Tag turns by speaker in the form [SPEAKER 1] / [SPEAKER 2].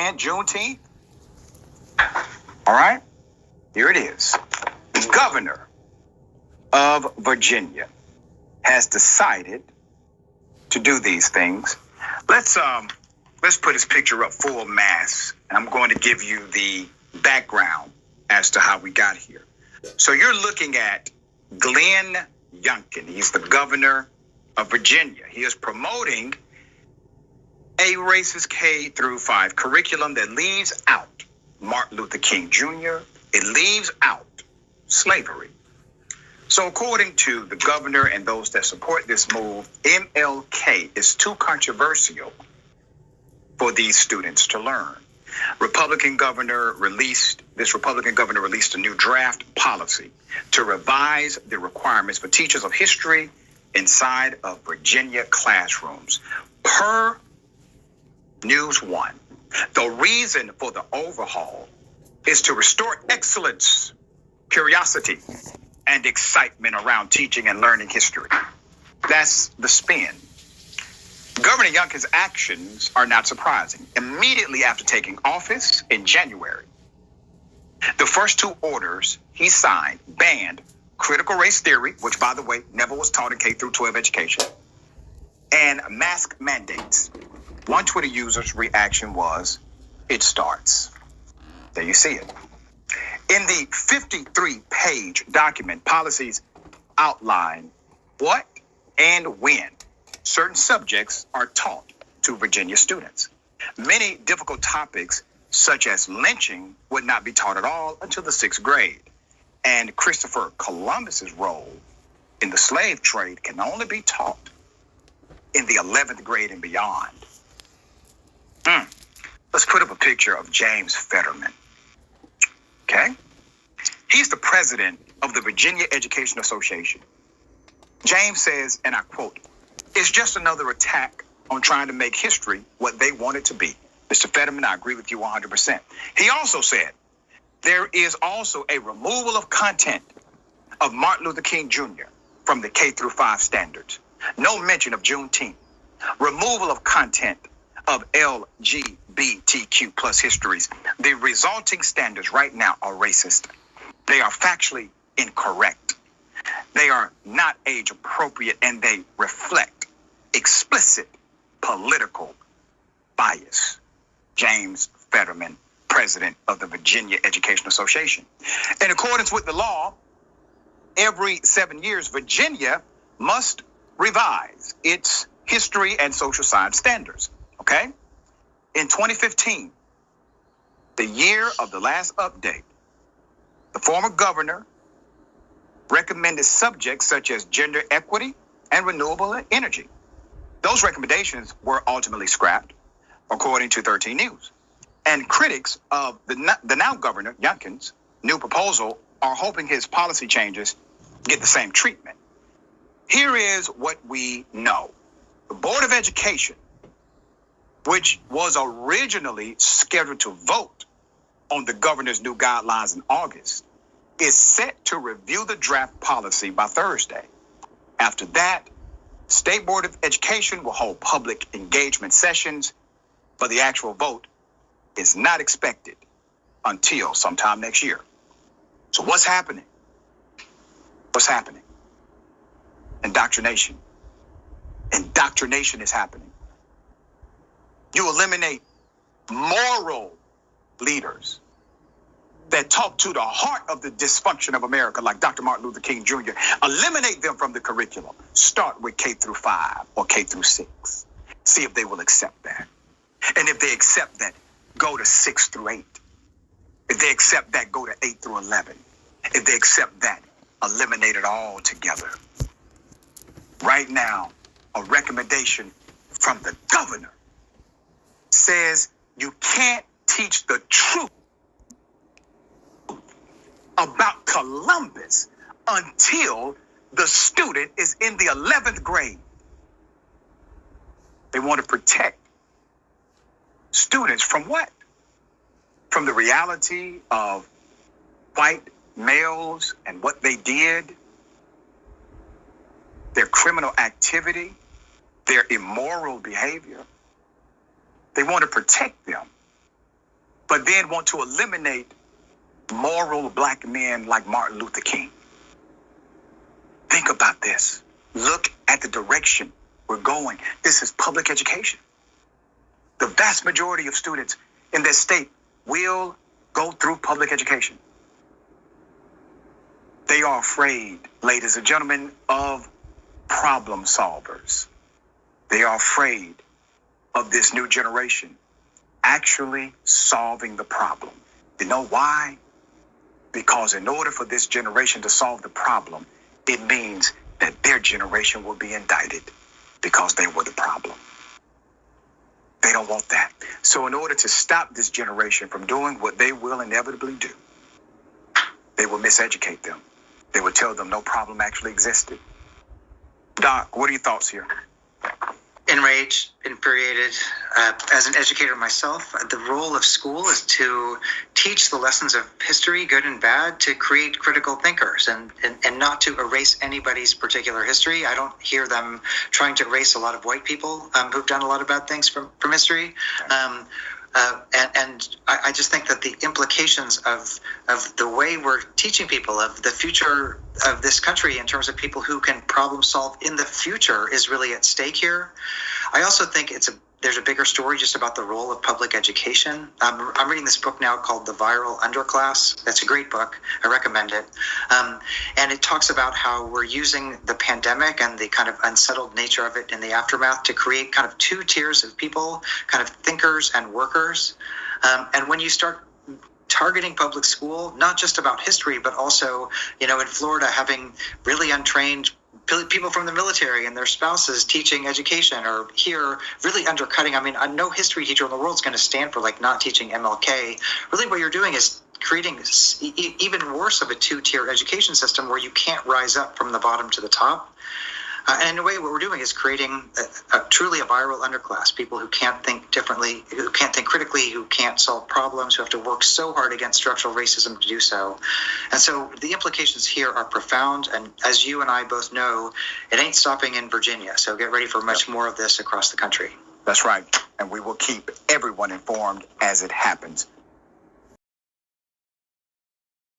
[SPEAKER 1] saying? Juneteenth? All right, here it is. The governor of Virginia has decided to do these things. Let's put his picture up full mass, and I'm going to give you the background as to how we got here. So you're looking at Glenn Younkin. He's the governor of Virginia. He is promoting a racist K through 5 curriculum that leaves out Martin Luther King Jr. It leaves out slavery. So according to the governor and those that support this move, MLK is too controversial for these students to learn. This Republican governor released a new draft policy to revise the requirements for teachers of history inside of Virginia classrooms. Per News One, the reason for the overhaul is to restore excellence, curiosity, and excitement around teaching and learning history. That's the spin. Governor Younkin's actions are not surprising. Immediately after taking office in January, the first two orders he signed banned critical race theory, which, by the way, never was taught in K through 12 education, and mask mandates. One Twitter user's reaction was, "It starts." There you see it. In the 53-page document, policies outline what and when certain subjects are taught to Virginia students. Many difficult topics, such as lynching, would not be taught at all until the 6th grade. And Christopher Columbus's role in the slave trade can only be taught in the 11th grade and beyond. Let's put up a picture of James Fetterman. Okay? He's the president of the Virginia Education Association. James says, and I quote, "It's just another attack on trying to make history what they want it to be." Mr. Fetterman, I agree with you 100%. He also said, there is also a removal of content of Martin Luther King Jr. from the K through 5 standards. No mention of Juneteenth. Removal of content of LGBTQ plus histories. The resulting standards right now are racist. They are factually incorrect. They are not age appropriate, and they reflect explicit political bias. James Fetterman, president of the Virginia Education Association. In accordance with the law, every 7 years, Virginia must revise its history and social science standards. Okay? In 2015, the year of the last update, the former governor recommended subjects such as gender equity and renewable energy. Those recommendations were ultimately scrapped, according to 13 News. And critics of the now governor, Younkin's new proposal, are hoping his policy changes get the same treatment. Here is what we know. The Board of Education, which was originally scheduled to vote on the governor's new guidelines in August, is set to review the draft policy by Thursday. After that, State Board of Education will hold public engagement sessions, but the actual vote is not expected until sometime next year. So what's happening? What's happening? Indoctrination. Indoctrination is happening. You eliminate moral leaders that talk to the heart of the dysfunction of America, like Dr. Martin Luther King Jr. Eliminate them from the curriculum. Start with K through 5 or K through 6. See if they will accept that. And if they accept that, go to 6 through 8. If they accept that, go to 8 through 11. If they accept that, eliminate it all together. Right now, a recommendation from the governor says you can't teach the truth about Columbus until the student is in the 11th grade. They want to protect students from what? From the reality of white males and what they did, their criminal activity, their immoral behavior. They want to protect them but then want to eliminate moral black men like Martin Luther King. Think about this. Look at the direction we're going. This is public education. The vast majority of students in this state will go through public education. They are afraid, ladies and gentlemen, of problem solvers. They are afraid of this new generation actually solving the problem. You know why? Because in order for this generation to solve the problem, it means that their generation will be indicted because they were the problem. They don't want that. So in order to stop this generation from doing what they will inevitably do, they will miseducate them. They will tell them no problem actually existed. Doc, what are your thoughts here?
[SPEAKER 2] Enraged, infuriated. As an educator myself, the role of school is to teach the lessons of history, good and bad, to create critical thinkers and not to erase anybody's particular history. I don't hear them trying to erase a lot of white people who've done a lot of bad things from history. And I just think that the implications of the way we're teaching people, of the future of this country in terms of people who can problem solve in the future is really at stake here. I also think there's a bigger story just about the role of public education. I'm reading this book now called The Viral Underclass. That's a great book. I recommend it. And it talks about how we're using the pandemic and the kind of unsettled nature of it in the aftermath to create kind of two tiers of people, kind of thinkers and workers. And when you start targeting public school, not just about history, but also, in Florida, having really untrained people from the military and their spouses teaching education, or here really undercutting. I mean, no history teacher in the world is going to stand for not teaching MLK. Really what you're doing is creating even worse of a two-tier education system where you can't rise up from the bottom to the top. And in a way, what we're doing is creating truly a viral underclass, people who can't think differently, who can't think critically, who can't solve problems, who have to work so hard against structural racism to do so. And so the implications here are profound. And as you and I both know, it ain't stopping in Virginia. So get ready for much more of this across the country.
[SPEAKER 1] That's right. And we will keep everyone informed as it happens.